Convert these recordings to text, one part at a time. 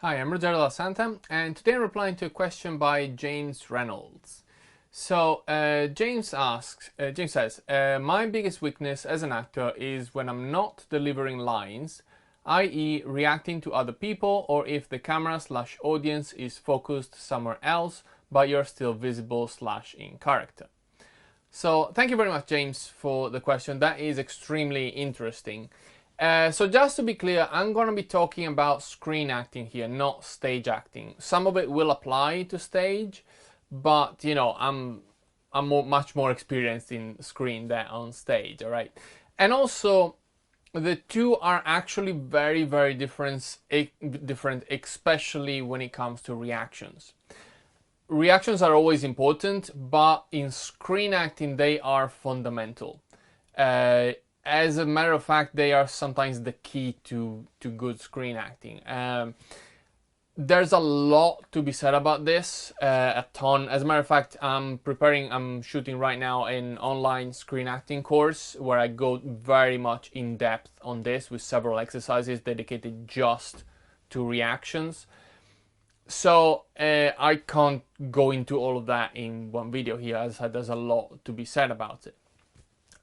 Hi, I'm Ruggero Dalla, and today I'm replying to a question by James Reynolds. So James says, my biggest weakness as an actor is when I'm not delivering lines, i.e. reacting to other people, or if the camera/audience is focused somewhere else, but you're still visible/in character. So thank you very much, James, for the question. That is extremely interesting. So just to be clear, I'm going to be talking about screen acting here, not stage acting. Some of it will apply to stage, but I'm much more experienced in screen than on stage, all right? And also, the two are actually very, very different, especially when it comes to reactions. Reactions are always important, but in screen acting, they are fundamental. As a matter of fact, they are sometimes the key to good screen acting. There's a lot to be said about this, a ton. As a matter of fact, I'm shooting right now an online screen acting course where I go very much in depth on this with several exercises dedicated just to reactions. So I can't go into all of that in one video here, as there's a lot to be said about it.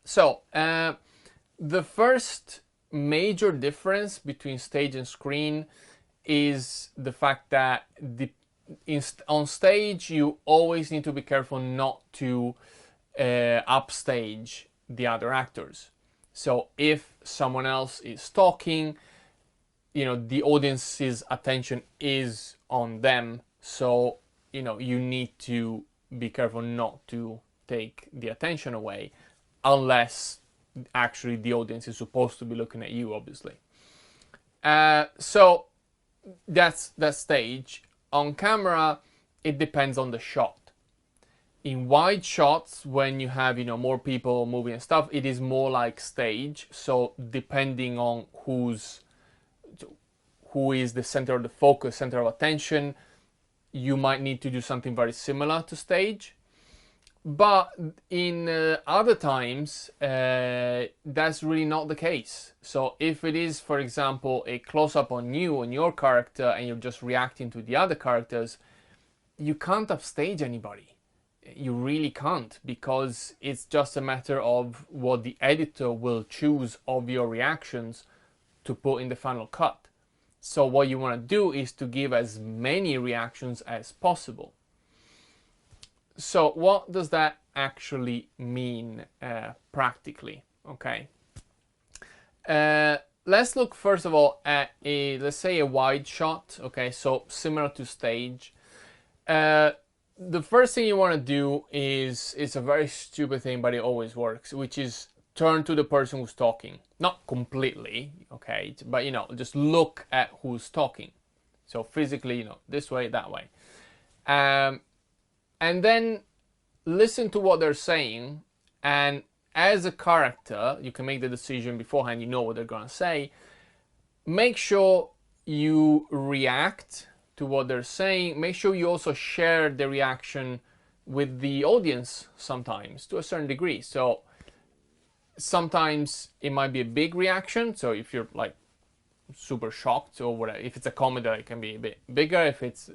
So the first major difference between stage and screen is the fact that on stage you always need to be careful not to upstage the other actors. So if someone else is talking, the audience's attention is on them, so you need to be careful not to take the attention away, unless actually the audience is supposed to be looking at you, obviously. So that's stage. On camera, it depends on the shot. In wide shots, when you have more people moving and stuff, it is more like stage. So depending on who is the center of the focus, center of attention, you might need to do something very similar to stage. But in other times, that's really not the case. So if it is, for example, a close-up on you, on your character, and you're just reacting to the other characters, you can't upstage anybody. You really can't, because it's just a matter of what the editor will choose of your reactions to put in the final cut. So what you want to do is to give as many reactions as possible. So what does that actually mean practically? Okay. Let's look first of all at let's say a wide shot. Okay, so similar to stage. The first thing you want to do is, it's a very stupid thing, but it always works, which is turn to the person who's talking. Not completely, okay, but just look at who's talking. So physically, this way, that way. And then listen to what they're saying, and as a character, you can make the decision beforehand, you know what they're going to say. Make sure you react to what they're saying. Make sure you also share the reaction with the audience sometimes, to a certain degree. So sometimes it might be a big reaction, so if you're like super shocked or whatever, if it's a comedy, it can be a bit bigger. If it's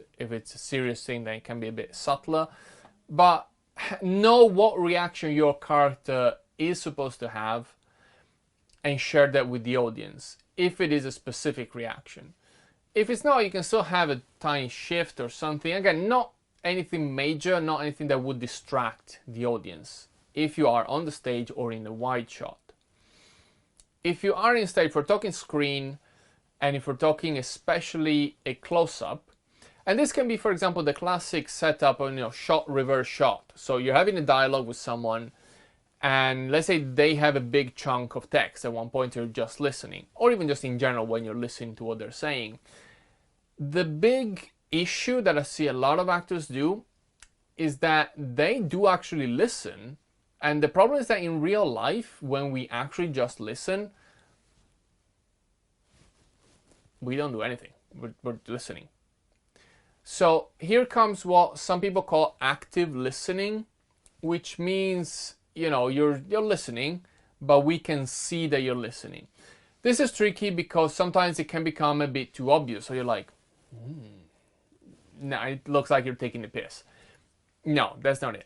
a serious thing, then it can be a bit subtler. But know what reaction your character is supposed to have and share that with the audience, if it is a specific reaction. If it's not, you can still have a tiny shift or something. Again, not anything major, not anything that would distract the audience if you are on the stage or in a wide shot. If you are in stage, if we're talking screen, and if we're talking especially a close-up, and this can be, for example, the classic setup of shot, reverse shot. So you're having a dialogue with someone, and let's say they have a big chunk of text at one point, you're just listening, or even just in general when you're listening to what they're saying. The big issue that I see a lot of actors do is that they do actually listen, and the problem is that in real life, when we actually just listen, we don't do anything. We're listening. So here comes what some people call active listening, which means you're listening, but we can see that you're listening. This is tricky because sometimes it can become a bit too obvious. So you're like, No, it looks like you're taking the piss. No, that's not it.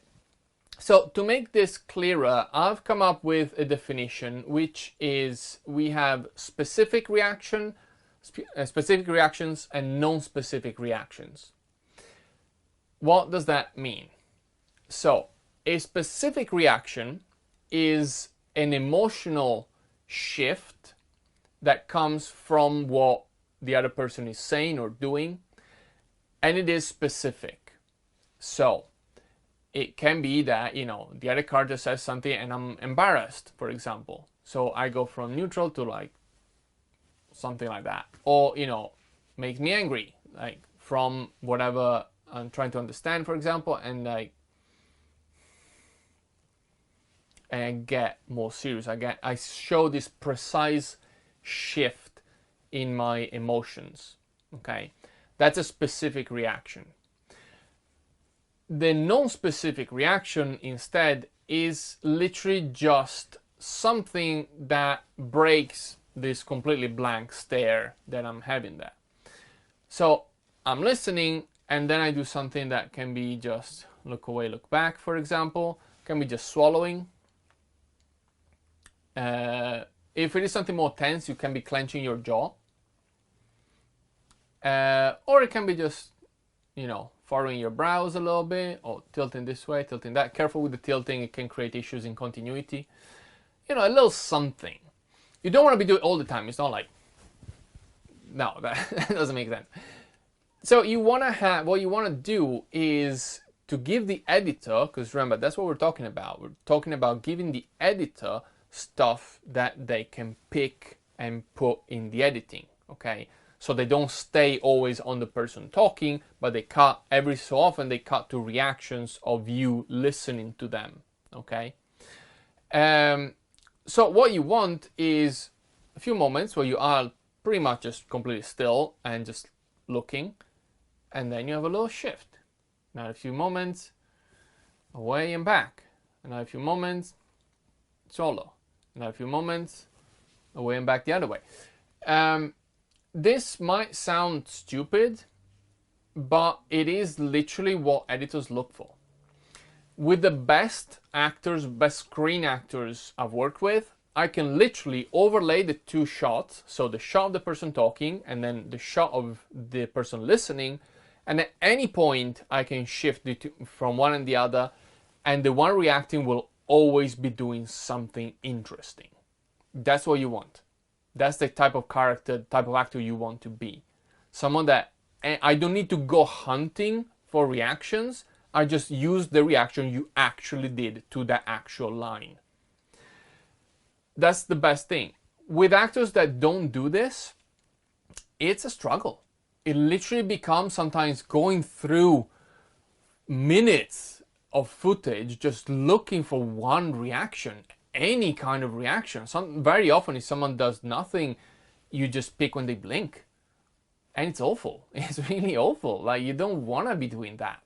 So to make this clearer, I've come up with a definition, which is we have specific reactions and non-specific reactions. What does that mean? So a specific reaction is an emotional shift that comes from what the other person is saying or doing, and it is specific. So it can be that, the other character says something and I'm embarrassed, for example. So I go from neutral to like something like that. Or, makes me angry, like from whatever I'm trying to understand, for example, and I get more serious. I show this precise shift in my emotions. Okay, that's a specific reaction. The non-specific reaction instead is literally just something that breaks this completely blank stare that I'm having there. So I'm listening and then I do something that can be just look away, look back, for example. Can be just swallowing. If it is something more tense, you can be clenching your jaw. Or it can be just, furrowing your brows a little bit, or tilting this way, tilting that. Careful with the tilting, it can create issues in continuity. A little something. You don't want to be doing it all the time. It's not like, no, that doesn't make sense. So what you want to do is to give the editor, because remember, that's what we're talking about. We're talking about giving the editor stuff that they can pick and put in the editing, okay? So they don't stay always on the person talking, but they cut every so often, they cut to reactions of you listening to them, okay? So what you want is a few moments where you are pretty much just completely still and just looking, and then you have a little shift. Now a few moments away and back. Now a few moments solo. Now a few moments away and back the other way. This might sound stupid, but it is literally what editors look for. With the best actors, best screen actors I've worked with, I can literally overlay the two shots, so the shot of the person talking and then the shot of the person listening, and at any point I can shift the two from one and the other, and the one reacting will always be doing something interesting. That's what you want. That's the type of character, type of actor you want to be. Someone that I don't need to go hunting for reactions. I just use the reaction you actually did to that actual line. That's the best thing. With actors that don't do this, it's a struggle. It literally becomes sometimes going through minutes of footage just looking for one reaction, any kind of reaction. Very often if someone does nothing, you just pick when they blink. And it's awful. It's really awful. Like, you don't want to be doing that.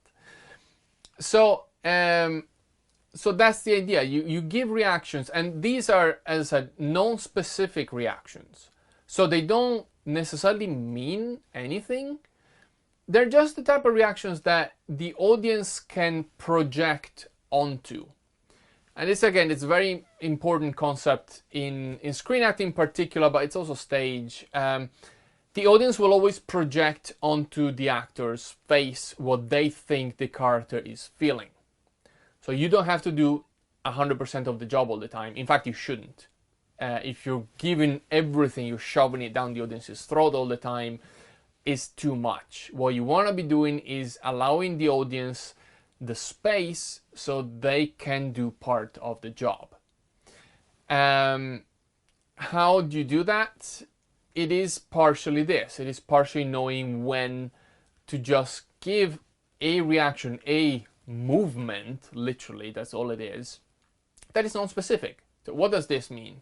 So that's the idea. You give reactions, and these are, as I said, non-specific reactions. So they don't necessarily mean anything. They're just the type of reactions that the audience can project onto. And this, again, it's a very important concept in screen acting in particular, but it's also stage. The audience will always project onto the actor's face what they think the character is feeling. So you don't have to do 100% of the job all the time. In fact, you shouldn't. If you're giving everything, you're shoving it down the audience's throat all the time, is too much. What you want to be doing is allowing the audience the space so they can do part of the job. How do you do that? It is partially this. It is partially knowing when to just give a reaction, a movement, literally, that's all it is, that is non-specific. So what does this mean?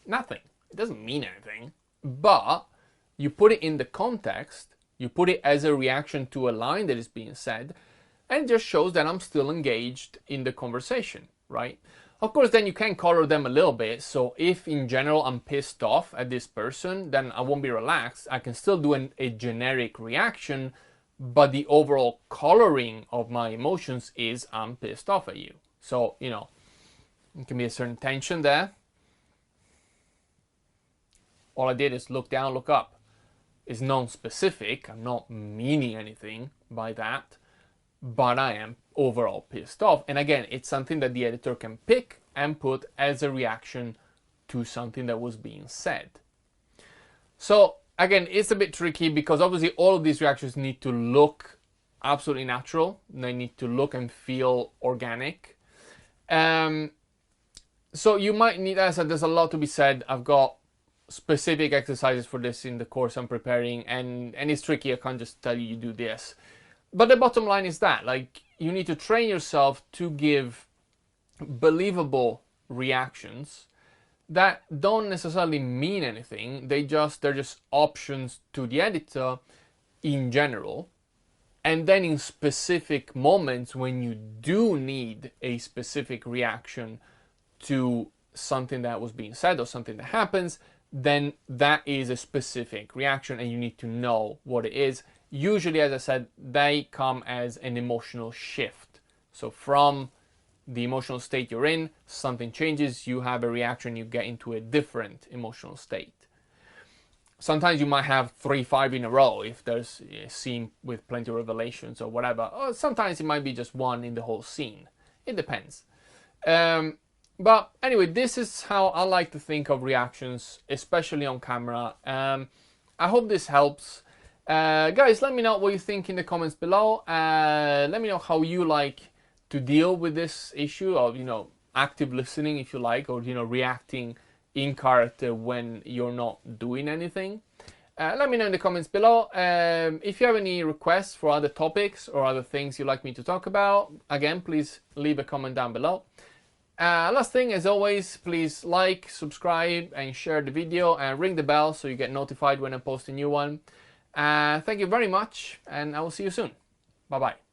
Nothing. It doesn't mean anything. But you put it in the context, you put it as a reaction to a line that is being said, and it just shows that I'm still engaged in the conversation, right? Of course, then you can color them a little bit. So if in general I'm pissed off at this person, then I won't be relaxed. I can still do a generic reaction, but the overall coloring of my emotions is I'm pissed off at you. So, you know, it can be a certain tension there. All I did is look down, look up. It's non-specific. I'm not meaning anything by that, but I am overall pissed off. And again, it's something that the editor can pick and put as a reaction to something that was being said. So again, it's a bit tricky because obviously all of these reactions need to look absolutely natural. They need to look and feel organic. So you might need, as I said, there's a lot to be said. I've got specific exercises for this in the course I'm preparing, and it's tricky. I can't just tell you do this. But the bottom line is that, like, you need to train yourself to give believable reactions that don't necessarily mean anything. They're just options to the editor in general. And then in specific moments when you do need a specific reaction to something that was being said or something that happens, then that is a specific reaction and you need to know what it is. Usually, as I said, they come as an emotional shift. So from the emotional state you're in, something changes, you have a reaction, you get into a different emotional state. Sometimes you might have 3, 5 in a row if there's a scene with plenty of revelations or whatever. Or sometimes it might be just one in the whole scene. It depends. But anyway, this is how I like to think of reactions, especially on camera. I hope this helps. Guys, let me know what you think in the comments below. Let me know how you like to deal with this issue of, you know, active listening, if you like, or, you know, reacting in character when you're not doing anything. Let me know in the comments below. If you have any requests for other topics or other things you'd like me to talk about, again, please leave a comment down below. Last thing, as always, please like, subscribe, and share the video, and ring the bell so you get notified when I post a new one. Thank you very much, and I will see you soon. Bye-bye.